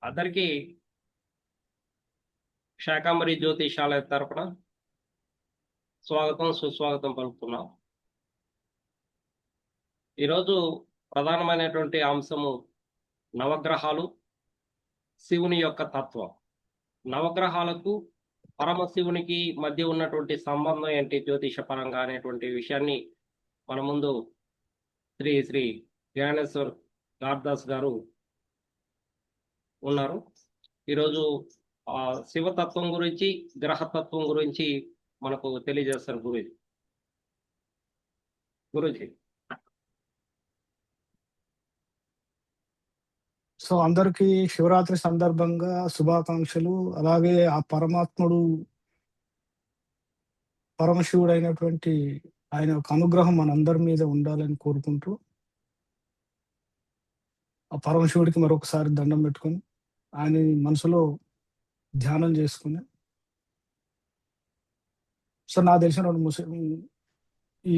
అందరికీ శాకంబరి జ్యోతిషాలయ తరపున స్వాగతం సుస్వాగతం పలుకుతున్నాం. ఈరోజు ప్రధానమైనటువంటి అంశము నవగ్రహాలు, శివుని యొక్క తత్వం. నవగ్రహాలకు పరమశివునికి మధ్య ఉన్నటువంటి సంబంధం ఏంటి జ్యోతిష పరంగా అనేటువంటి విషయాన్ని మన ముందు శ్రీ శ్రీ జ్ఞానేశ్వర్ గార్దాస్ గారు ఉన్నారు. ఈరోజు శివతత్వం గురించి, గ్రహతత్వం గురించి మనకు తెలియజేస్తారు గురూజీ. సో అందరికీ శివరాత్రి సందర్భంగా శుభాకాంక్షలు. అలాగే ఆ పరమాత్ముడు పరమశివుడు అయినటువంటి ఆయన యొక్క అనుగ్రహం మనందరి మీద ఉండాలని కోరుకుంటూ ఆ పరమశివుడికి మరొకసారి దండం పెట్టుకొని ఆయన మనసులో ధ్యానం చేసుకుని, సో నాకు తెలిసిన ఈ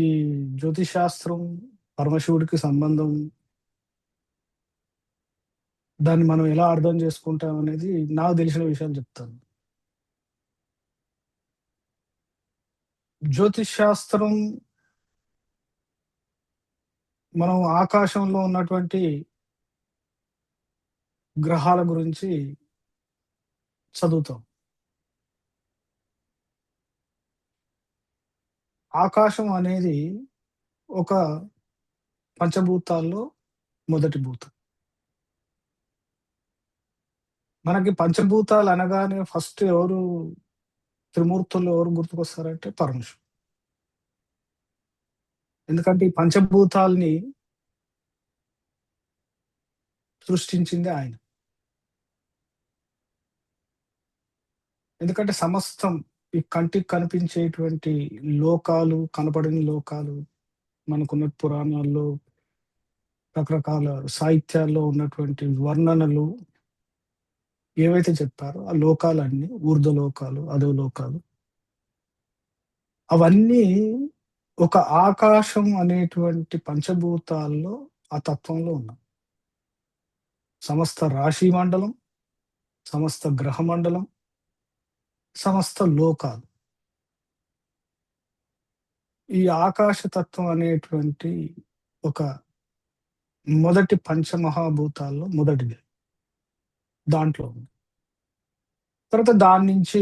జ్యోతిష్ శాస్త్రం పరమశివుడికి సంబంధం, దాన్ని మనం ఎలా అర్థం చేసుకుంటాం అనేది నాకు తెలిసిన విషయాలు చెప్తాను. జ్యోతిష్ శాస్త్రం మనం ఆకాశంలో ఉన్నటువంటి గ్రహాల గురించి చదువుతాం. ఆకాశం అనేది ఒక పంచభూతాల్లో మొదటి భూతం. మనకి పంచభూతాలు అనగానే ఫస్ట్ ఎవరు త్రిమూర్తుల్లో ఎవరు గుర్తుకొస్తారంటే పరమశివుడు. ఎందుకంటే ఈ పంచభూతాల్ని సృష్టించింది ఆయన. ఎందుకంటే సమస్తం ఈ కంటికి కనిపించేటువంటి లోకాలు, కనపడని లోకాలు, మనకున్న పురాణాల్లో రకరకాల సాహిత్యాల్లో ఉన్నటువంటి వర్ణనలు ఏవైతే చెప్పారో ఆ లోకాలన్నీ ఊర్ధ్వలోకాలు, అధోలోకాలు, అవన్నీ ఒక ఆకాశం అనేటువంటి పంచభూతాల్లో ఆ తత్వంలో ఉన్నాయి. సమస్త రాశి మండలం, సమస్త గ్రహ మండలం, సమస్త లోకాలు ఈ ఆకాశతత్వం అనేటువంటి ఒక మొదటి పంచమహాభూతాల్లో మొదటిది దాంట్లో ఉంది. తర్వాత దాని నుంచి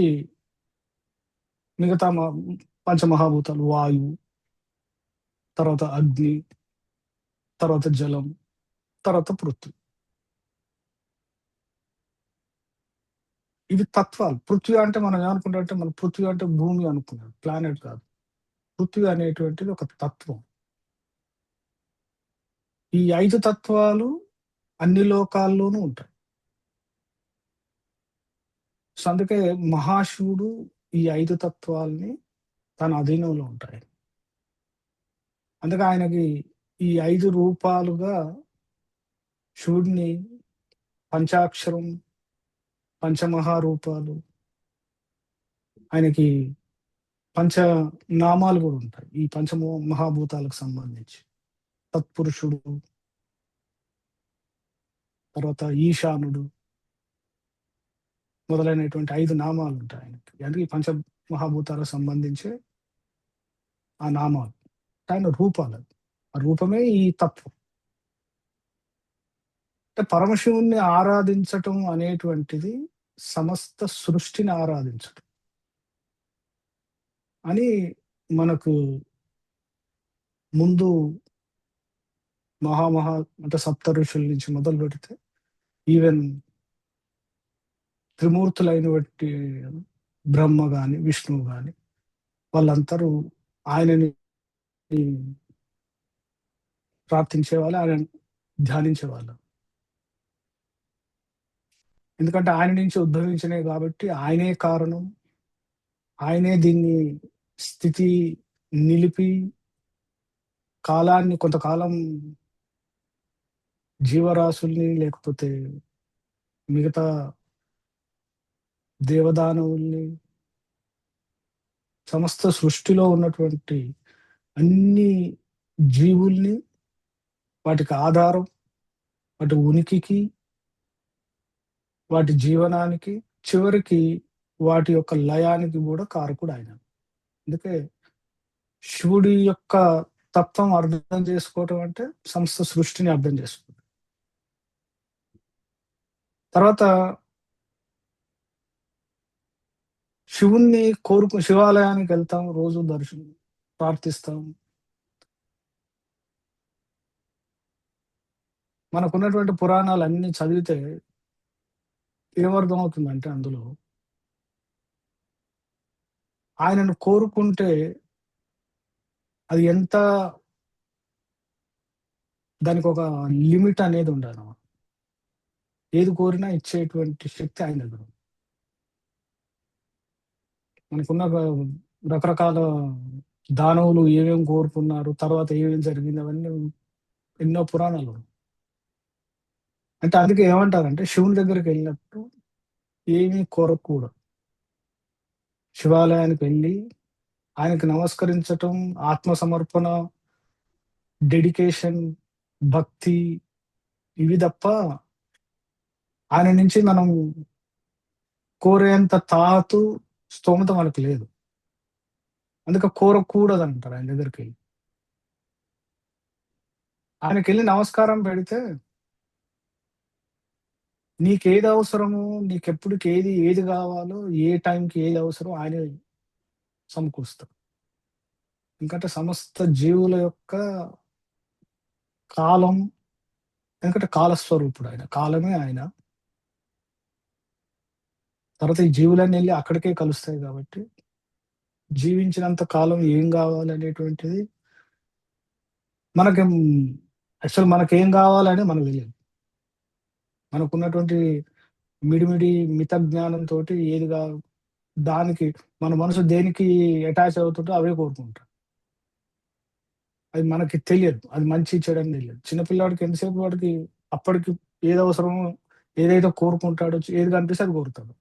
మిగతా పంచమహాభూతాలు వాయువు, తర్వాత అగ్ని, తర్వాత జలం, తర్వాత పృథ్వీ. ఇవి తత్వాలు. పృథ్వీ అంటే మనం ఏమనుకుంటామంటే మన పృథ్వీ అంటే భూమి అనుకున్నాం, ప్లానెట్ కాదు. పృథ్వీ అనేటువంటిది ఒక తత్వం. ఈ 5 తత్వాలు అన్ని లోకాల్లోనూ ఉంటాయి. సో అందుకే మహాశివుడు ఈ 5 తత్వాల్ని తన అధీనంలో ఉంటాయి. అందుకే ఆయనకి ఈ 5 రూపాలుగా శివుడిని పంచాక్షరం, పంచమహారూపాలు, ఆయనకి పంచనామాలు కూడా ఉంటాయి ఈ మహాభూతాలకు సంబంధించి. తత్పురుషుడు, తర్వాత ఈశానుడు మొదలైనటువంటి 5 నామాలు ఉంటాయి ఆయనకి. అందుకే పంచ మహాభూతాలకు సంబంధించి ఆ నామాలు, ఆయన రూపాలు. ఆ రూపమే ఈ తత్వం. అంటే పరమశివుణ్ణి ఆరాధించటం అనేటువంటిది సమస్త సృష్టిని ఆరాధించటం అని మనకు ముందు అంటే సప్త ఋషుల నుంచి మొదలు పెడితే ఈవెన్ త్రిమూర్తులైనటువంటి బ్రహ్మ కానీ విష్ణువు కానీ వాళ్ళందరూ ఆయనని ప్రార్థించేవాళ్ళు, ఆయన ధ్యానించేవాళ్ళు. ఎందుకంటే ఆయన నుంచి ఉద్భవించినవి కాబట్టి ఆయనే కారణం, ఆయనే దీన్ని స్థితి నిలిపి కాలాన్ని, కొంతకాలం జీవరాశుల్ని లేకపోతే మిగతా దేవదానవుల్ని, సమస్త సృష్టిలో ఉన్నటువంటి అన్ని జీవుల్ని, వాటికి ఆధారం, వాటి ఉనికికి వాటి జీవనానికి, చివరికి వాటి యొక్క లయానికి కూడా కారకుడు ఆయన. అందుకే శివుడి యొక్క తత్వం అర్థం చేసుకోవటం అంటే సమస్త సృష్టిని అర్థం చేసుకోవడం. తర్వాత శివుణ్ణి శివాలయానికి వెళ్తాం, రోజు దర్శనం ప్రార్థిస్తాం. మనకున్నటువంటి పురాణాలన్నీ చదివితే ఏమర్థం అవుతుందంటే అందులో ఆయనను కోరుకుంటే అది ఎంత, దానికి ఒక లిమిట్ అనేది ఉండాలి. ఏది కోరినా ఇచ్చేటువంటి శక్తి ఆయన దగ్గర ఉంది. మనకున్న రకరకాల దానవులు ఏమేమి కోరుకున్నారు, తర్వాత ఏమేమి జరిగింది, అవన్నీ ఎన్నో పురాణాలు ఉన్నాయి. అంటే అందుకే ఏమంటారంటే శివుని దగ్గరికి వెళ్ళినప్పుడు ఏమీ కోరకూడదు. శివాలయానికి వెళ్ళి ఆయనకి నమస్కరించటం, ఆత్మసమర్పణ, డెడికేషన్, భక్తి, ఇవి తప్ప ఆయన నుంచి మనం కోరేంత తాహతు, స్తోమత మనకు లేదు. అందుకే కోరకూడదు అంటారు ఆయన దగ్గరికి వెళ్ళి. ఆయనకి వెళ్ళి నమస్కారం పెడితే నీకేది అవసరమో, నీకెప్పటికి ఏది కావాలో, ఏ టైంకి ఏది అవసరం ఆయన సమకూరుస్తాడు. ఎందుకంటే సమస్త జీవుల యొక్క కాలం, ఎందుకంటే కాలస్వరూపుడు ఆయన, కాలమే ఆయన. తర్వాత ఈ జీవులన్నీ వెళ్ళి అక్కడికే కలుస్తాయి కాబట్టి జీవించినంత కాలం ఏం కావాలనేటువంటిది మనకి, యాక్చువల్ మనకేం కావాలని మనకు తెలియదు. మనకున్నటువంటి మిడిమిడి మిత జ్ఞానంతో ఏది దానికి మన మనసు దేనికి అటాచ్ అవుతుంటో అవే కోరుకుంటాం. అది మనకి తెలియదు, అది మంచి చెడు అని తెలియదు. చిన్నపిల్లాడికి ఎంతసేపు వాడికి అప్పటికి ఏది అవసరమో, ఏదైతే కోరుకుంటాడో, ఏది కనిపిస్తే అది కోరుతాడు.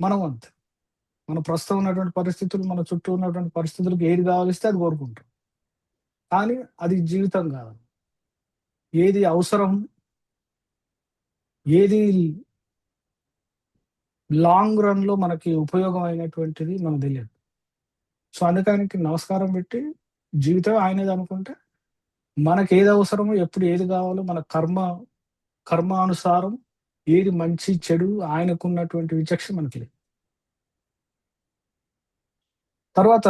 మనం అంతే, మన ప్రస్తుతం ఉన్నటువంటి పరిస్థితులు, మన చుట్టూ ఉన్నటువంటి పరిస్థితులకు ఏది కావాలిస్తే అది కోరుకుంటాం. కానీ అది జీవితం కాదు. ఏది అవసరం, ఏది లాంగ్ రన్ లో మనకి ఉపయోగం అయినటువంటిది మనకు తెలియదు. సో అందుకనికి నమస్కారం పెట్టి జీవితం ఆయనది అనుకుంటే మనకి ఏది అవసరమో, ఎప్పుడు ఏది కావాలో, మన కర్మానుసారం ఏది మంచి చెడు ఆయనకున్నటువంటి విచక్షణ మనకి లేదు. తర్వాత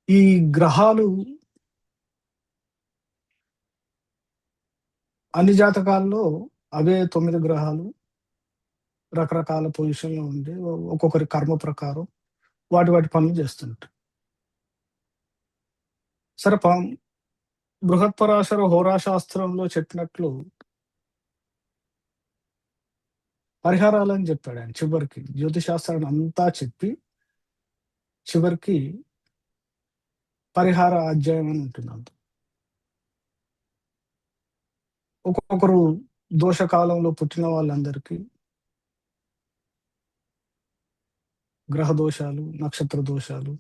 ఈ గ్రహాలు అన్ని జాతకాల్లో అవే 9 గ్రహాలు రకరకాల పొజిషన్‌లో ఉండి ఒక్కొక్కరి కర్మ ప్రకారం వాటి పనులు చేస్తుంటాయి. సరే బృహత్పరాశర హోరాశాస్త్రంలో చెప్పినట్లు పరిహారాలని చెప్పాడు ఆయన చివరికి. జ్యోతిశాస్త్రాన్ని అంతా చెప్పి చివరికి పరిహార అధ్యాయం అని ఉంటుంది అంత. ఒక్కొక్కరు దోషకాలంలో పుట్టిన వాళ్ళందరికీ గ్రహ దోషాలు, నక్షత్ర దోషాలు,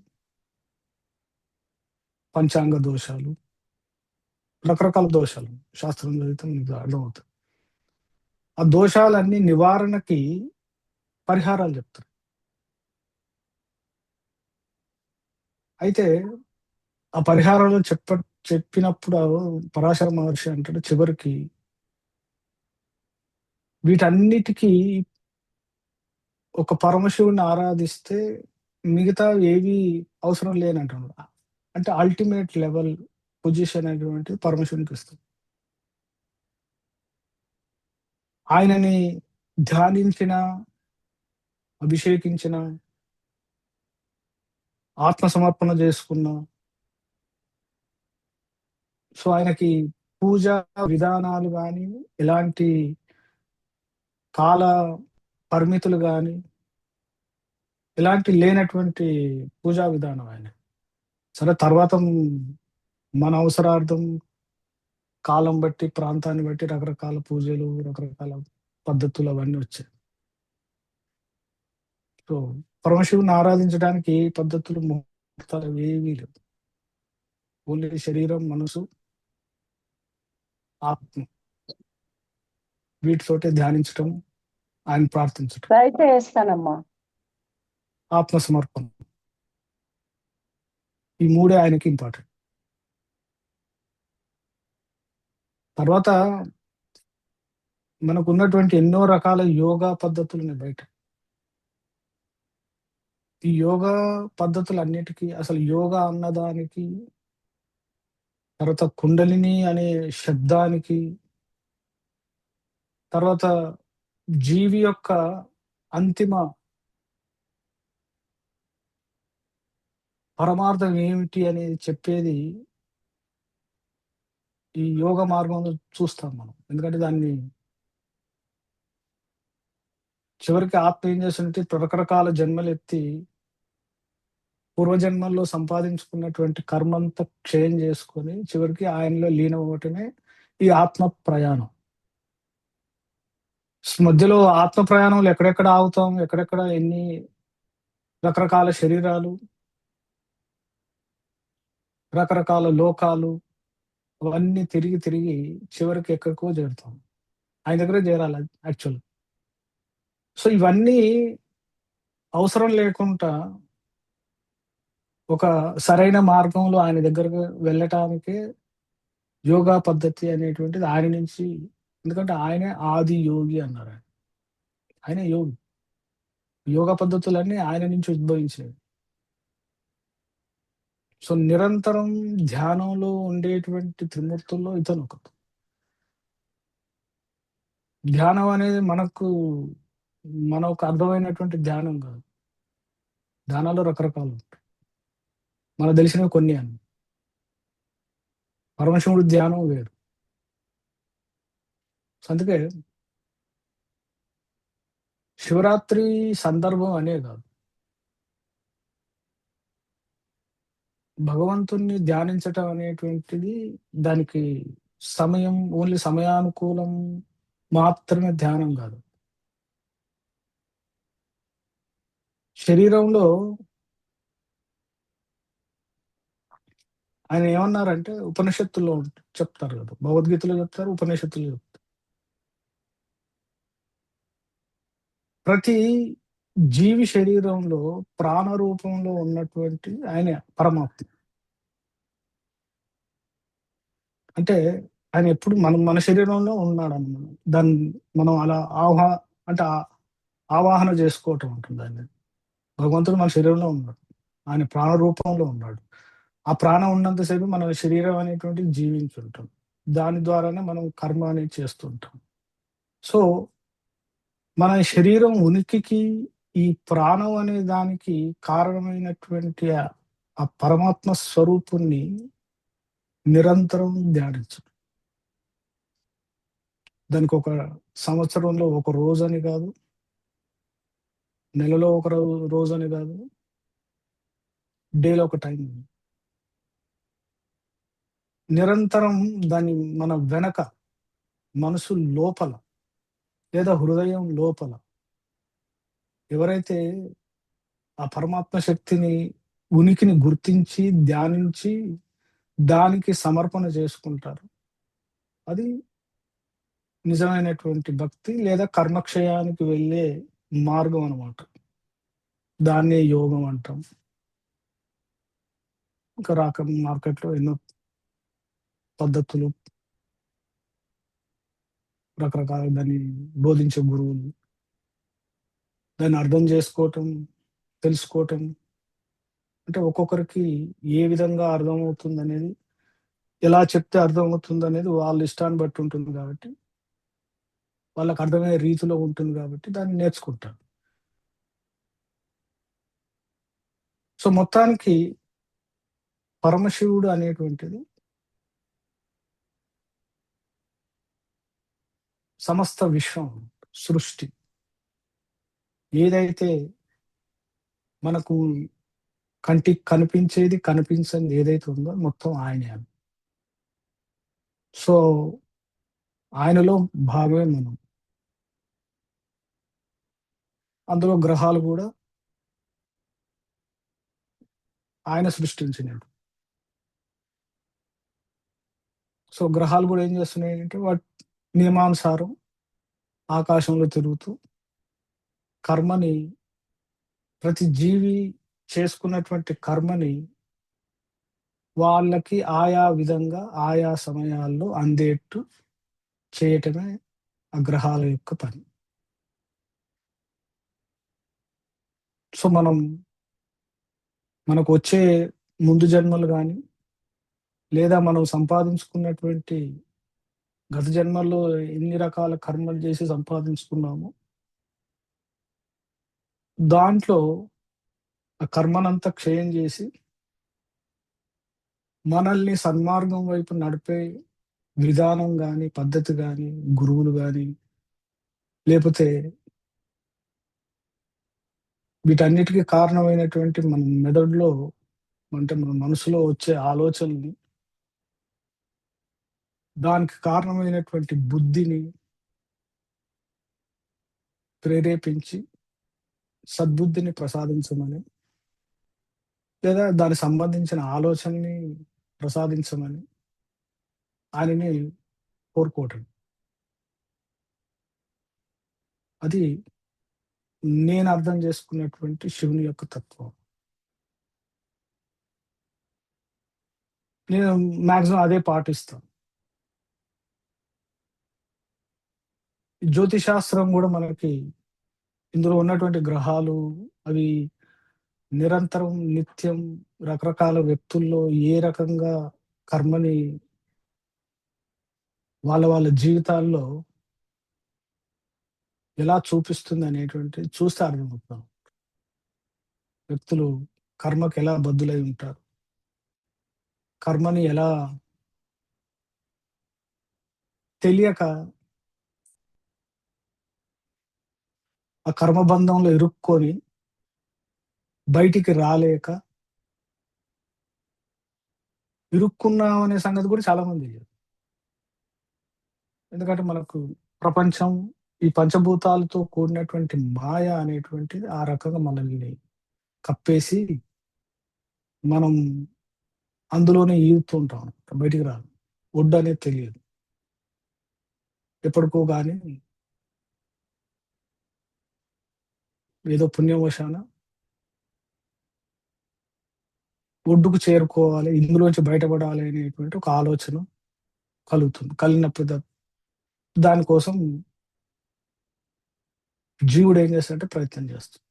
పంచాంగ దోషాలు, రకరకాల దోషాలు శాస్త్రం చదివితే మీకు అర్థమవుతుంది. ఆ దోషాలన్నీ నివారణకి పరిహారాలు చెప్తారు. అయితే ఆ పరిహారాలు చెప్పినప్పుడు పరాశర మహర్షి అంటాడు చివరికి వీటన్నిటికీ ఒక పరమశివుని ఆరాధిస్తే మిగతా ఏవి అవసరం లేనంటున్నాడు. అంటే అల్టిమేట్ లెవెల్ పొజిషన్ అనేటువంటిది పరమశివునికి ఇస్తుంది. ఆయనని ధ్యానించిన, అభిషేకించిన, ఆత్మ సమర్పణ చేసుకున్న, సో ఆయనకి పూజా విధానాలు కానీ, ఎలాంటి కాల పరిమితులు కానీ, ఎలాంటి లేనటువంటి పూజా విధానం ఆయన. సరే తర్వాత మన అవసరార్థం కాలం బట్టి, ప్రాంతాన్ని బట్టి రకరకాల పూజలు, రకరకాల పద్ధతులు అవన్నీ వచ్చాయి. సో పరమశివుని ఆరాధించడానికి ఏ పద్ధతులు, ముహూర్తాలు ఏవీ లేవు. ఓన్లీ శరీరం, మనసు, ఆత్మ. వీటితోటి ధ్యానించటం, ఆయన ప్రార్థించటం, ప్రయత్నం చేస్తానమ్మా. ఆత్మసమర్పణ, ఈ మూడే ఆయనకి ఇంపార్టెంట్. తర్వాత మనకు ఉన్నటువంటి ఎన్నో రకాల యోగా పద్ధతులు ఉన్నాయి బయట. ఈ యోగా పద్ధతులన్నిటికీ అసలు యోగా అన్నదానికి, తర్వాత కుండలిని అనే శబ్దానికి, తర్వాత జీవి యొక్క అంతిమ పరమార్థం ఏమిటి అనేది చెప్పేది ఈ యోగ మార్గంలో చూస్తాం మనం. ఎందుకంటే దాన్ని చివరికి ఆత్మ ఏం చేస్తుంటే రకరకాల జన్మలు ఎత్తి పూర్వజన్మల్లో సంపాదించుకున్నటువంటి కర్మంతా క్షయం చేసుకొని చివరికి ఆయనలో లీనం అవ్వటమే ఈ ఆత్మ ప్రయాణం. మధ్యలో ఆత్మ ప్రయాణంలో ఎక్కడెక్కడ ఆగుతాం, ఎక్కడెక్కడ ఎన్ని రకరకాల శరీరాలు, రకరకాల లోకాలు, అవన్నీ తిరిగి తిరిగి చివరికి ఎక్కడికో చేరుతాం. ఆయన దగ్గరే చేరాలి యాక్చువల్. సో ఇవన్నీ అవసరం లేకుండా ఒక సరైన మార్గంలో ఆయన దగ్గరకు వెళ్ళటానికే యోగా పద్ధతి అనేటువంటిది ఆయన నుంచి. ఎందుకంటే ఆయనే ఆది యోగి అన్నారు. ఆయన యోగి. యోగా పద్ధతులన్నీ ఆయన నుంచి ఉద్భవించినవి. సో నిరంతరం ధ్యానంలో ఉండేటువంటి త్రిమూర్తుల్లో ఇతను ఒకడు. ధ్యానం అనేది మనకు అర్థమైనటువంటి ధ్యానం కాదు. ధ్యానాలు రకరకాలు ఉంటాయి. మనకు తెలిసినవి కొన్ని అని. పరమశివుడి ధ్యానం వేరు. సో అందుకే శివరాత్రి సందర్భం అనే కాదు, భగవంతుణ్ణి ధ్యానించటం అనేటువంటిది దానికి సమయం, ఓన్లీ సమయానుకూలం మాత్రమే ధ్యానం కాదు. శరీరంలో ఆయన ఏమన్నారంటే ఉపనిషత్తుల్లో చెప్తారు కదా, భగవద్గీతలో చెప్తారు, ఉపనిషత్తులో చెప్తారు. ప్రతి జీవి శరీరంలో ప్రాణ రూపంలో ఉన్నటువంటి ఆయన పరమాత్మ. అంటే ఆయన ఎప్పుడు మన శరీరంలో ఉన్నాడు అన్నమాట. దాన్ని మనం అలా అంటే ఆవాహన చేసుకోవటం ఉంటుంది. దాన్ని భగవంతుడు మన శరీరంలో ఉన్నాడు, ఆయన ప్రాణ రూపంలో ఉన్నాడు. ఆ ప్రాణం ఉన్నంతసేపు మన శరీరం అనేటువంటి జీవించుంటాం. దాని ద్వారానే మనం కర్మ అనేది చేస్తుంటాం. సో మన శరీరం ఉనికికి ఈ ప్రాణం అనే దానికి కారణమైనటువంటి ఆ పరమాత్మ స్వరూపుణ్ణి నిరంతరం ధ్యానించడం. దానికి ఒక సంవత్సరంలో ఒక రోజు అని కాదు, నెలలో ఒక రోజు అని కాదు, డేలో ఒక టైం. నిరంతరం దాన్ని మన వెనక మనసు లోపల లేదా హృదయం లోపల ఎవరైతే ఆ పరమాత్మ శక్తిని, ఉనికిని గుర్తించి ధ్యానించి దానికి సమర్పణ చేసుకుంటారు, అది నిజమైనటువంటి భక్తి లేదా కర్మక్షయానికి వెళ్ళే మార్గం అన్నమాట. దాన్నే యోగం అంటాం. ఇంకా మార్కెట్లో ఎన్నో పద్ధతులు, రకరకాల దాన్ని బోధించే గురువులు, దాన్ని అర్థం చేసుకోవటం, తెలుసుకోవటం, అంటే ఒక్కొక్కరికి ఏ విధంగా అర్థమవుతుంది అనేది, ఎలా చెప్తే అర్థమవుతుంది అనేది వాళ్ళ ఇష్టాన్ని బట్టి ఉంటుంది కాబట్టి, వాళ్ళకి అర్థమయ్యే రీతిలో ఉంటుంది కాబట్టి దాన్ని నేర్చుకుంటారు. సో మొత్తానికి పరమశివుడు అనేటువంటిది సమస్త విశ్వం, సృష్టి, ఏదైతే మనకు కంటికి కనిపించేది కనిపించని ఏదైతే ఉందో మొత్తం ఆయనే. సో ఆయనలో భాగమే మనం. అందులో గ్రహాలు కూడా ఆయన సృష్టించినవి. సో గ్రహాలు కూడా ఏం చేస్తున్నాయి అంటే వాటి నియమానుసారం ఆకాశంలో తిరుగుతూ కర్మని ప్రతి జీవి చేసుకున్నటువంటి కర్మని వాళ్ళకి ఆయా విధంగా, ఆయా సమయాల్లో అందేట్టు చేయటమే ఆ గ్రహాల యొక్క పని. సో, మనకొచ్చే ముందు జన్మలు గాని, లేదా మనం సంపాదించుకున్నటువంటి గత జన్మల్లో ఎన్ని రకాల కర్మలు చేసి సంపాదించుకున్నామో, దాంట్లో ఆ కర్మనంతా క్షయం చేసి, మనల్ని సన్మార్గం వైపు నడిపే విధానం గాని, పద్ధతి గాని, గురువులు గాని, లేపోతే వీటన్నిటికి కారణమైనటువంటి మన మెదడులో అంటే మన మనసులో వచ్చే ఆలోచనని, దానికి కారణమైనటువంటి బుద్ధిని ప్రేరేపించి సద్బుద్ధిని ప్రసాదించమని, లేదా దానికి సంబంధించిన ఆలోచనని ప్రసాదించమని ఆయనని కోరుకోవటం. అది నేను అర్థం చేసుకున్నటువంటి శివుని యొక్క తత్వం. నేను మాక్సిమం అదే పాటిస్తాను. ఈ జ్యోతిషాస్త్రం గూడా మనకి ఇందులో ఉన్నటువంటి గ్రహాలు అవి నిరంతరం, నిత్యం రకరకాల వ్యక్తుల్లో ఏ రకంగా కర్మని వాళ్ళ జీవితాల్లో ఎలా చూపిస్తుందనేటువంటిది చూస్తే అర్థమవుతాం. వ్యక్తులు కర్మకి ఎలా బద్ధులై ఉంటారు. కర్మని ఎలా తెలియక ఆ కర్మబంధంలో ఇరుక్కొని బయటికి రాలేక ఇరుక్కున్నామనే సంగతి కూడా చాలా మందికి తెలీదు. ఎందుకంటే మనకు ప్రపంచం ఈ పంచభూతాలతో కూడినటువంటి మాయ అనేటువంటిది ఆ రకంగా మనల్ని కప్పేసి మనం అందులోనే ఈదుతూ ఉంటాం. బయటికి రాదు. ఒడ్డనేది తెలియదు. ఎప్పటికో గాని ఏదో పుణ్యవశాన ఒడ్డుకు చేరుకోవాలి, ఇందులోంచి బయటపడాలి అనేటువంటి ఒక ఆలోచన కలుగుతుంది. కలిగినప్పుడు దానికోసం జీవుడు ఏం చేస్తాడంటే ప్రయత్నం చేస్తాడు.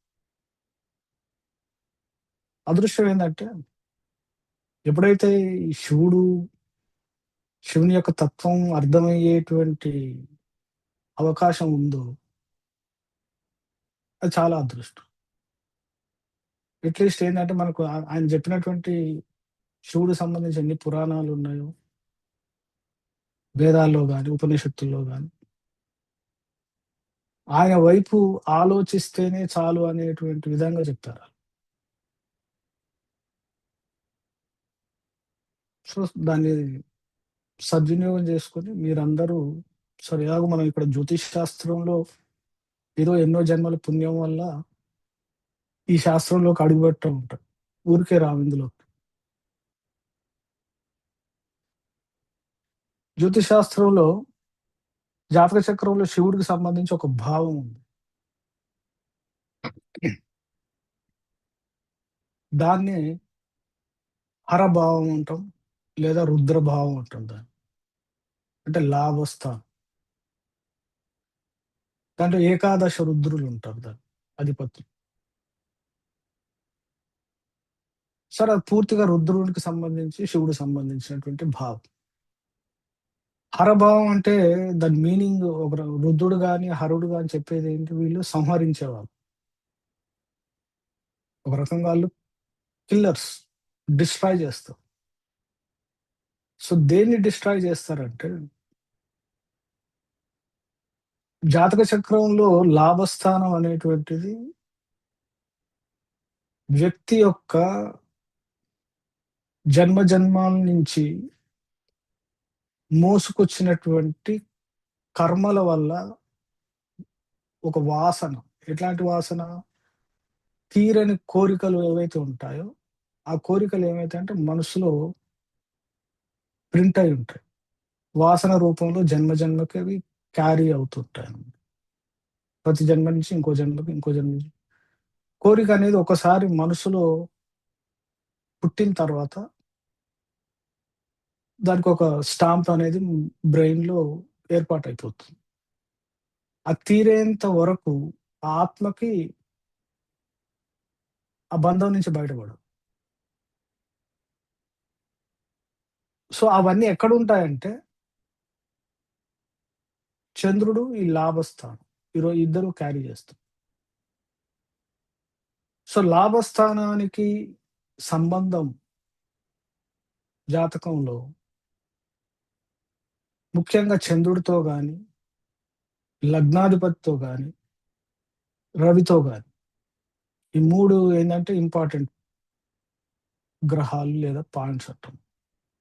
అదృష్టం ఏందంటే ఎప్పుడైతే ఈ శివుని యొక్క తత్వం అర్థమయ్యేటువంటి అవకాశం ఉందో అది చాలా అదృష్టం. అట్‌లీస్ట్ ఏందంటే మనకు ఆయన చెప్పినటువంటి శివుడికి సంబంధించి ఎన్ని పురాణాలు ఉన్నాయో, వేదాల్లో గాని, ఉపనిషత్తుల్లో గాని, ఆయన వైపు ఆలోచిస్తేనే చాలు అనేటువంటి విధంగా చెప్తారు. సో, దాన్ని సద్వినియోగం చేసుకొని మీరందరూ సరే ఎలాగో మనం ఇక్కడ జ్యోతిష్ శాస్త్రంలో ఏదో ఎన్నో జన్మల పుణ్యం వల్ల ఈ శాస్త్రంలోకి అడుగుపెట్టం ఉంటాం. ఊరికే రాము ఇందులో. జ్యోతిష్ శాస్త్రంలో జాతక చక్రంలో శివుడికి సంబంధించి ఒక భావం ఉంది. దాన్ని హరభావం అంటాం. లేదా రుద్రభావం అంటాం దాన్ని. అంటే లాభస్థానం. దాంట్లో ఏకాదశ రుద్రులు ఉంటారు దాన్ని అధిపతులు. సరే అది పూర్తిగా రుద్రునికి సంబంధించి, శివుడికి సంబంధించినటువంటి భావం. హరభావం అంటే దాని మీనింగ్ ఒక రుద్రుడు గాని, హరుడు గాని చెప్పేది ఏంటి వీళ్ళు సంహరించేవాళ్ళు. ఒక రకంగా వాళ్ళు కిల్లర్స్. డిస్ట్రాయ్ చేస్తారు. సో, దేన్ని డిస్ట్రాయ్ చేస్తారంటే జాతక చక్రంలో లాభస్థానం అనేటువంటిది వ్యక్తి యొక్క జన్మజన్మాల నుంచి మోసుకొచ్చినటువంటి కర్మల వల్ల ఒక వాసన. ఎట్లాంటి వాసన? తీరని కోరికలు ఏవైతే ఉంటాయో, ఆ కోరికలు ఏమైతాయి అంటే మనసులో ప్రింట్ అయి ఉంటాయి. వాసన రూపంలో జన్మ జన్మకి అవి క్యారీ అవుతుంటాయన్నమాట. ప్రతి జన్మ నుంచి ఇంకో జన్మకి, ఇంకో జన్మ నుంచి. కోరిక అనేది ఒకసారి మనసులో పుట్టిన తర్వాత దానికి ఒక స్టాంప్ అనేది బ్రెయిన్‌లో ఏర్పాటయిపోతుంది. అది తీరేంత వరకు ఆ ఆత్మకి ఆ బంధం నుంచి బయటపడదు. సో, అవన్నీ ఎక్కడుంటాయంటే చంద్రుడు, ఈ లాభస్థానం. ఇద్దరు క్యారీ చేస్తారు. సో, లాభస్థానానికి సంబంధం జాతకంలో ముఖ్యంగా చంద్రుడితో గాని, లగ్నాధిపతితో గాని, రవితో గాని ఈ 3 ఏందంటే ఇంపార్టెంట్ గ్రహాలు లేదా పాయింట్స్ అంటాం.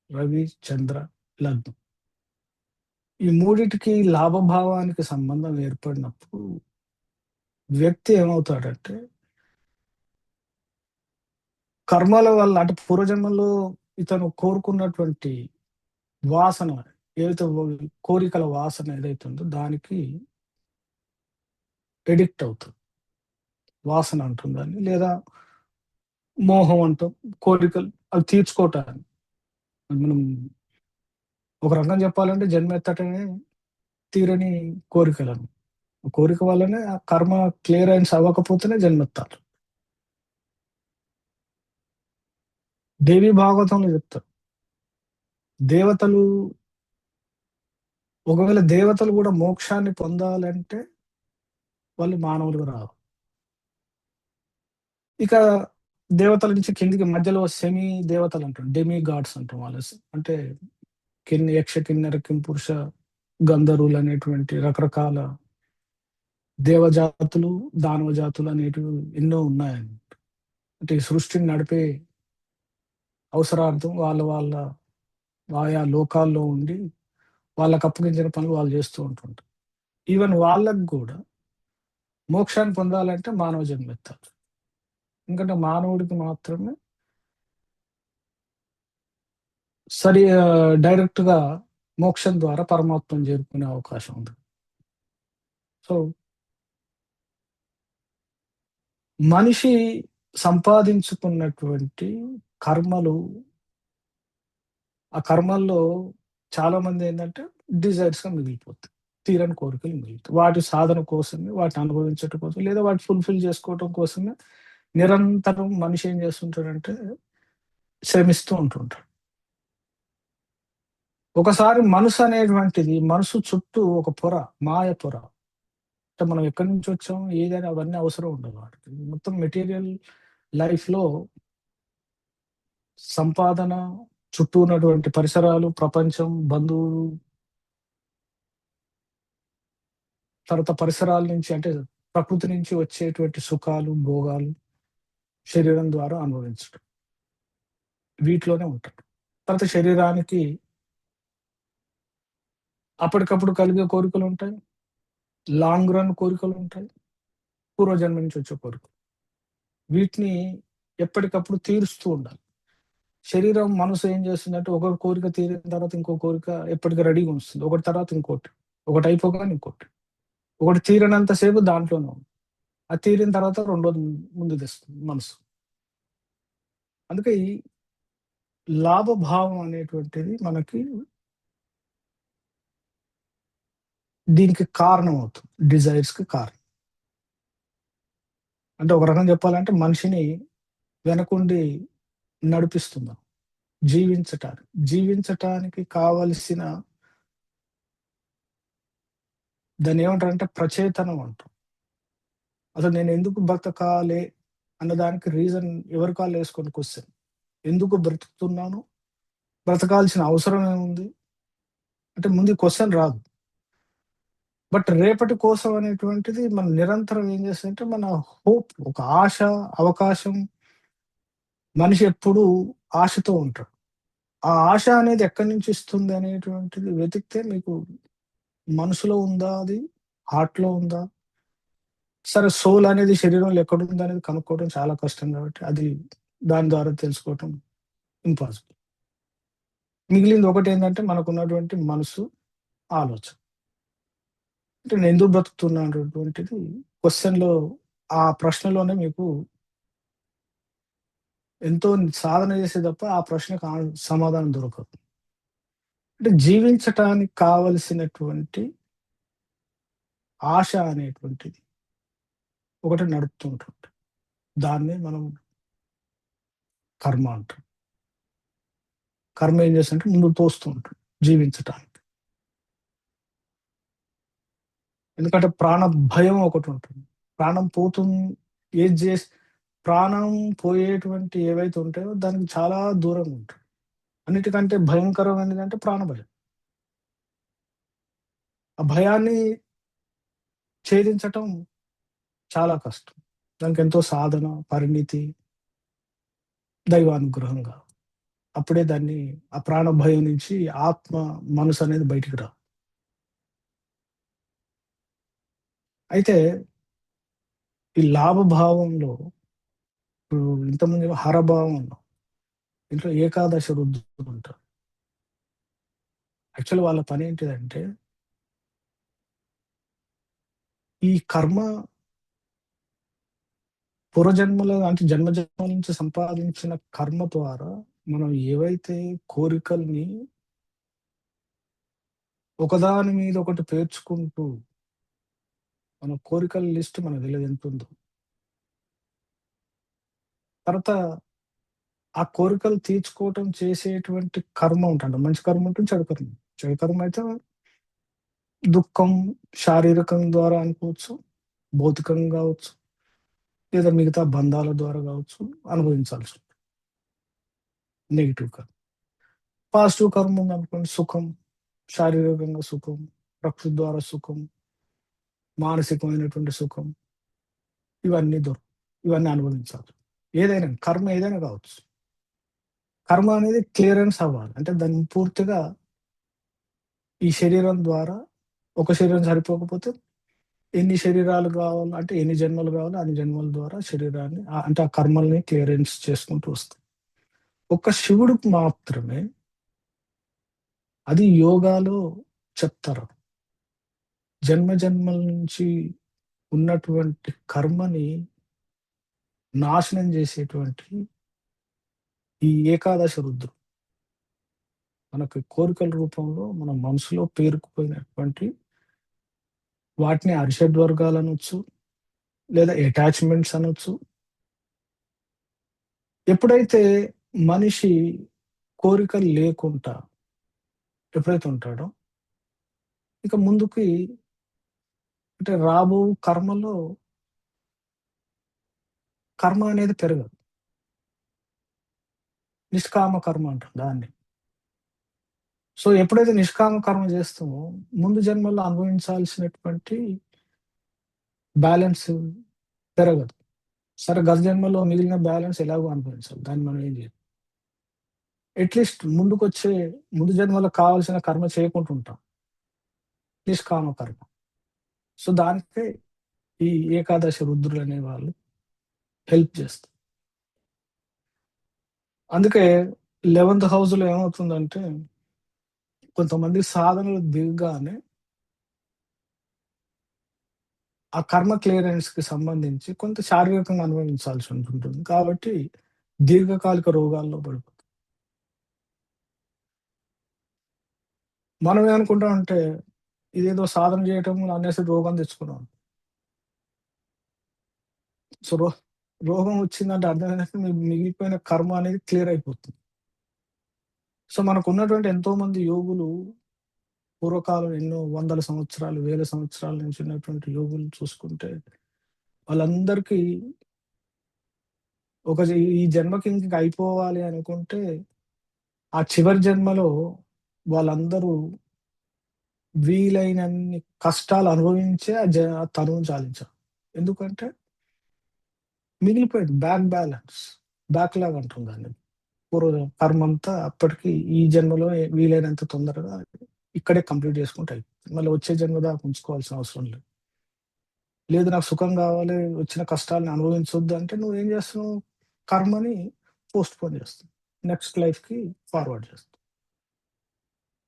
రవి, చంద్ర, లగ్నం. ఈ మూడిటికి లాభభావానికి సంబంధం ఏర్పడినప్పుడు వ్యక్తి ఏమవుతాడంటే కర్మల వల్ల అంటే పూర్వజన్మలో ఇతను కోరుకున్నటువంటి వాసన ఏదైతే కోరికల వాసన ఏదైతే ఉందో దానికి ఎడిక్ట్ అవుతుంది. వాసన అంటాం దాన్ని. లేదా మోహం అంటాం. కోరికలు అవి తీర్చుకోవటానికి. మనం ఒక రకంగా చెప్పాలంటే జన్మెత్తటమే తీరని కోరికలను. కోరిక వల్లనే ఆ కర్మ క్లియరెన్స్ అవ్వకపోతేనే జన్మెత్తాలి. దేవి భాగవతంలో చెప్తారు. దేవతలు ఒకవేళ దేవతలు కూడా మోక్షాన్ని పొందాలంటే వాళ్ళు మానవులుగా రావాలి. ఇక దేవతల నుంచి కిందికి మధ్యలో సెమీ దేవతలు అంటాం. డెమి గాడ్స్ అంటాం వాళ్ళు. అంటే యక్ష, కిన్నెర, కింపురుష, గంధర్వులు అనేటువంటి రకరకాల దేవజాతులు, దానవ జాతులు అనేటివి ఎన్నో ఉన్నాయండి. అంటే ఈ సృష్టిని నడిపే అవసరార్థం వాళ్ళ ఆయా లోకాల్లో ఉండి వాళ్ళకి అప్పగించిన పనులు వాళ్ళు చేస్తూ ఉంటుంటారు. ఈవెన్ వాళ్ళకి కూడా మోక్షాన్ని పొందాలంటే మానవ జన్మ ఎత్తాలి. ఎందుకంటే మానవుడికి మాత్రమే డైరెక్ట్‌గా మోక్షం ద్వారా పరమాత్మను చేరుకునే అవకాశం ఉంది. సో, మనిషి సంపాదించుకున్నటువంటి కర్మలు, ఆ కర్మల్లో చాలామంది ఏందంటే డిజైర్స్‌గా మిగిలిపోతాయి. తీరని కోరికలు మిగులుతాయి. వాటి సాధన కోసమే, వాటిని అనుభవించటం కోసం, లేదా వాటిని ఫుల్‌ఫిల్ చేసుకోవటం కోసమే నిరంతరం మనిషి ఏం చేస్తుంటాడంటే శ్రమిస్తూ ఉంటుంటాడు. ఒకసారి మనసు అనేటువంటిది మనసు చుట్టూ ఒక పొర, మాయ పొర. అంటే మనం ఎక్కడి నుంచి వచ్చాం, ఏదని అవన్నీ అవసరం ఉండదు వాటికి. మొత్తం మెటీరియల్ లైఫ్‌లో సంపాదన, చుట్టూ ఉన్నటువంటి పరిసరాలు, ప్రపంచం, బంధువులు, తర్వాత పరిసరాల నుంచి అంటే ప్రకృతి నుంచి వచ్చేటువంటి సుఖాలు, భోగాలు శరీరం ద్వారా అనుభవించడం. వీటిలోనే ఉంటాడు. తర్వాత శరీరానికి అప్పటికప్పుడు కలిగే కోరికలుంటాయి. Long run కోరికలుంటాయి. పూర్వజన్మ నుంచి వచ్చే కోరికలు. వీటిని ఎప్పటికప్పుడు తీరుస్తూ ఉండాలి. శరీరం, మనసు ఏం చేస్తుందంటే ఒక కోరిక తీరిన తర్వాత ఇంకో కోరిక ఎప్పటికి రెడీగా ఉంచుతుంది. ఒకటి తర్వాత ఇంకోటి. ఒకటి అయిపోగానే ఇంకోటి. ఒకటి తీరనంత సేపు దాంట్లోనే ఉంది. అది తీరిన తర్వాత రెండోది ముందుకు తెస్తుంది మనసు. అందుకే ఈ లాభభావం అనేటువంటిది మనకి దీనికి కారణం అవుతుంది. డిజైర్స్‌కి కారణం. అంటే ఒక రకంగా చెప్పాలంటే మనిషిని వెనకుండి నడిపిస్తున్నాం. జీవించటానికి కావలసిన దాన్నేమంటారంటే ప్రచేతనం అంటాం. అసలు నేనెందుకు బ్రతకాలే అన్నదానికి రీజన్ ఎవరి కాళ్ళేసుకొని క్వెషన్. ఎందుకు బ్రతుకుతున్నాను? బ్రతకాల్సిన అవసరం ఏముంది? అంటే ముందు ఈ క్వెషన్ రాదు. బట్ రేపటి కోసం అనేటువంటిది మనం నిరంతరం ఏం చేస్తుందంటే మన హోప్, ఒక ఆశ, అవకాశం. మనిషి ఎప్పుడూ ఆశతో ఉంటాడు. ఆ ఆశ అనేది ఎక్కడి నుంచి ఇస్తుంది అనేటువంటిది వెతికితే మీకు మనసులో ఉందా అది? హార్ట్‌లో ఉందా? సరే, సోల్ అనేది శరీరంలో ఎక్కడుందనేది కనుక్కోవడం చాలా కష్టం కాబట్టి అది దాని ద్వారా తెలుసుకోవటం ఇంపాసిబుల్. మిగిలింది ఒకటేందంటే మనకున్నటువంటి మనసు, ఆలోచన. అంటే నేను ఎందుకు బ్రతుకుతున్నా అనేటువంటిది క్వెషన్‌లో ఆ ప్రశ్నలోనే మీకు ఎంతో సాధన చేస్తే తప్ప ఆ ప్రశ్నకు సమాధానం దొరకదు. అంటే జీవించటానికి కావలసినటువంటి ఆశ అనేటువంటిది ఒకటి నడుపుతూ ఉంటుంది. దాన్నే మనం కర్మ అంటాం. కర్మ ఏం చేస్తుందంటే ముందుకు తోస్తూ ఉంటుంది జీవించటానికి. ఎందుకంటే ప్రాణ భయం ఒకటుంటుంది. ప్రాణం పోతుం ఏది చేసి ప్రాణం పోయేటువంటి ఏవైతే ఉంటాయో దానికి చాలా దూరంగా ఉంటాం. అన్నిటికంటే భయంకరమైనదంటే ప్రాణభయం. ఆ భయాన్ని ఛేదించటం చాలా కష్టం. దానికెంతో సాధన, పరిణితి, దైవానుగ్రహంగా. అప్పుడే దాన్ని ఆ ప్రాణ భయం నుంచి ఆత్మ, మనసనేది బయటికి రాదు. అయితే ఈ లాభభావంలో ఇప్పుడు ఇంతకుముందు హరభావం అన్నాం. ఇంట్లో ఏకాదశ రుద్రులుంటారు. యాక్చువల్లీ వాళ్ళ పనేంటిదంటే, ఈ కర్మ పూర్వజన్మలో అంటే జన్మజన్మల నుంచి సంపాదించిన కర్మ ద్వారా మనం ఏవైతే కోరికల్ని ఒకదాని మీద ఒకటి పేర్చుకుంటూ మన కోరికల లిస్ట్ మనకు తెలియదు ఎంతుందో. తర్వాత ఆ కోరికలు తీర్చుకోవటం చేసేటువంటి కర్మ ఉంటుంది. మంచి కర్మ ఉంటుంది, చెడు కర్మ. చెడు కర్మ అయితే దుఃఖం శారీరకం ద్వారా అనుకోవచ్చు, భౌతికంగా కావచ్చు, లేదా మిగతా బంధాల ద్వారా కావచ్చు అనుభవించాల్సి ఉంటుంది. నెగెటివ్ కర్మ. పాజిటివ్ కర్మ ఉందనుకోండి సుఖం, శారీరకంగా సుఖం, ప్రకృతి ద్వారా సుఖం, మానసికమైనటువంటి సుఖం ఇవన్నీ ఇవన్నీ అనుభవించాలి. ఏదైనా కర్మ ఏదైనా కావచ్చు. కర్మ అనేది క్లియరెన్స్ అవ్వాలి. అంటే దాన్ని పూర్తిగా ఈ శరీరం ద్వారా ఒక శరీరం సరిపోకపోతే ఎన్ని శరీరాలు కావాలి అంటే ఎన్ని జన్మలు కావాలో అన్ని జన్మల ద్వారా శరీరాన్ని అంటే ఆ కర్మల్ని క్లియరెన్స్ చేసుకుంటూ వస్తాయి. ఒక్క శివుడికి మాత్రమే అది యోగాలో చెప్తారు. జన్మ జన్మల నుంచి ఉన్నటువంటి కర్మని నాశనం చేసేటువంటి ఈ ఏకాదశ రుద్రుడు మనకి కోరికల రూపంలో మన మనసులో పేరుకుపోయినటువంటి వాటిని అరిషడ్ వర్గాలు అనొచ్చు, లేదా అటాచ్మెంట్స్ అనొచ్చు. ఎప్పుడైతే మనిషి కోరికలు లేకుండా ఎప్పుడైతే ఉంటాడో ఇక ముందుకి అంటే రాబో కర్మలో కర్మ అనేది పెరగదు. నిష్కామ కర్మ అంటాం దాన్ని. సో ఎప్పుడైతే నిష్కామ కర్మ చేస్తామో ముందు జన్మల్లో అనుభవించాల్సినటువంటి బ్యాలెన్స్ పెరగదు. సరే గత జన్మలో మిగిలిన బ్యాలెన్స్ ఎలాగో అనుభవించాలి. దాన్ని మనం ఏం చేయాలి? అట్లీస్ట్ ముందు జన్మలో కావాల్సిన కర్మ చేయకుండా ఉంటాం. నిష్కామ కర్మ. సో దానికే ఈ ఏకాదశి రుద్రులు అనే వాళ్ళు హెల్ప్ చేస్తారు. అందుకే 11th హౌస్‌లో ఏమవుతుందంటే కొంతమంది సాధనలు దిగగానే ఆ కర్మ క్లియరెన్స్‌కి సంబంధించి కొంత శారీరకంగా అనుభవించాల్సి ఉంటుంటుంది. కాబట్టి దీర్ఘకాలిక రోగాల్లో పడిపోతాం. మనం ఏమనుకుంటామంటే ఇదేదో సాధన చేయటం అనేసి రోగం తెచ్చుకున్నాం. సో రోగం వచ్చిందంటే అర్థం ఏంటంటే మిగిలిపోయిన కర్మ అనేది క్లియర్ అయిపోతుంది. సో మనకున్నటువంటి ఎంతోమంది యోగులు పూర్వకాలం ఎన్నో వందల సంవత్సరాలు, వేల సంవత్సరాల నుంచి ఉన్నటువంటి యోగులు చూసుకుంటే వాళ్ళందరికీ ఈ జన్మకి ఇంక అయిపోవాలి అనుకుంటే ఆ చివరి జన్మలో వాళ్ళందరూ వీలైనన్ని కష్టాలు అనుభవించే ఆ తనువుని చాలించారు. ఎందుకంటే మిగిలిపోయింది బ్యాలెన్స్. బ్యాక్‌లాగ్ అంటాం దాన్ని. కర్మంతా అప్పటికి ఈ జన్మలో వీలైనంత తొందరగా ఇక్కడే కంప్లీట్ చేసుకుంటే అయిపోతుంది. మళ్ళీ వచ్చే జన్మ దాకా ఉంచుకోవాల్సిన అవసరం లేదు. లేదు నాకు సుఖం కావాలి, వచ్చిన కష్టాలను అనుభవించొద్దు అంటే నువ్వేం చేస్తున్నావు? కర్మని పోస్ట్‌పోన్ చేస్తావు. నెక్స్ట్ లైఫ్‌కి ఫార్వర్డ్ చేస్తావు.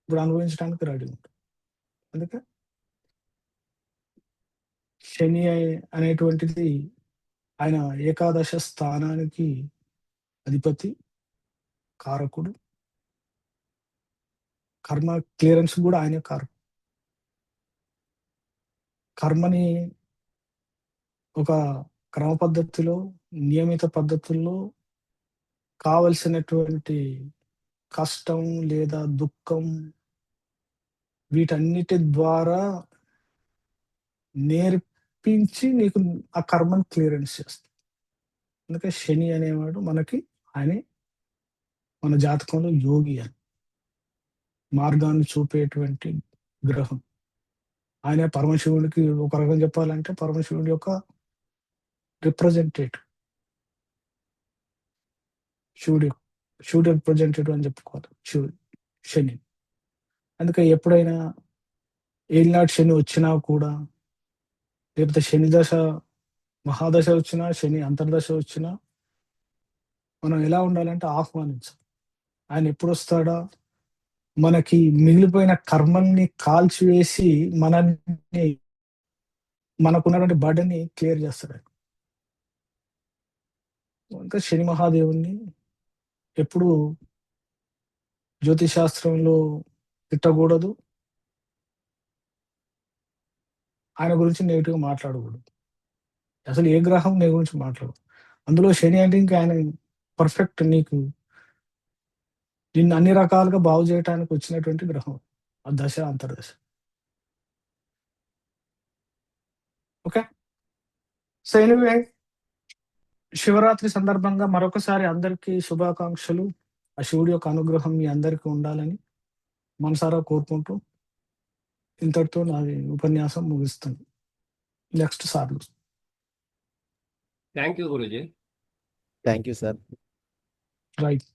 ఇప్పుడు అనుభవించడానికి రెడీ ఉంటావు. అందుకే శని అనేటువంటిది ఆయన ఏకాదశ స్థానానికి అధిపతి, కారకుడు. కర్మ క్లియరెన్స్ కూడా ఆయనే కారకుడు. కర్మని ఒక క్రమ పద్ధతిలో, నియమిత పద్ధతుల్లో కావలసినటువంటి కష్టం లేదా దుఃఖం వీటన్నిటి ద్వారా నేర్పించి నీకు ఆ కర్మని క్లియరెన్స్ చేస్తాడు. అందుకే శని అనేవాడు మనకి ఆయనే మన జాతకంలో యోగి అని మార్గాన్ని చూపేటువంటి గ్రహం. ఆయన పరమశివుడికి ఒక రకం చెప్పాలంటే పరమశివుడి యొక్క రిప్రజెంటేటివ్. శివుడి రిప్రజెంటేటివ్ అని చెప్పుకోవాలి శని. అందుకే ఎప్పుడైనా ఏలినాటి శని వచ్చినా కూడా, లేకపోతే శని దశ మహాదశ వచ్చినా, శని అంతర్దశ వచ్చినా మనం ఎలా ఉండాలంటే ఆహ్వానించాలి. ఆయన ఎప్పుడు వస్తాడా, మనకి మిగిలిపోయిన కర్మల్ని కాల్చివేసి మనకున్నటువంటి బర్డెన్ని క్లియర్ చేస్తాడు ఆయన. ఇంకా శని మహాదేవుణ్ణి ఎప్పుడు జ్యోతిష్ శాస్త్రంలో తిట్టకూడదు, ఆయన గురించి నెగిటివ్గా మాట్లాడకూడదు. అసలు ఏ గ్రహం నీ గురించి మాట్లాడదు. అందులో శని అంటే ఇంకా ఆయన పర్ఫెక్ట్ నిన్ను అన్ని రకాలుగా బాగు చేయడానికి వచ్చినటువంటి గ్రహం ఆ దశ అంతర్దశ. ఓకే, సో ఎనీవే శివరాత్రి సందర్భంగా మరొకసారి అందరికీ శుభాకాంక్షలు. ఆ శివుడి యొక్క అనుగ్రహం మీ అందరికీ ఉండాలని మనసారా కోరుకుంటూ ఇంతటితో నాది ఉపన్యాసం ముగిస్తుంది. నెక్స్ట్ సార్లు. Thank you Guruji. Thank you sir. Right.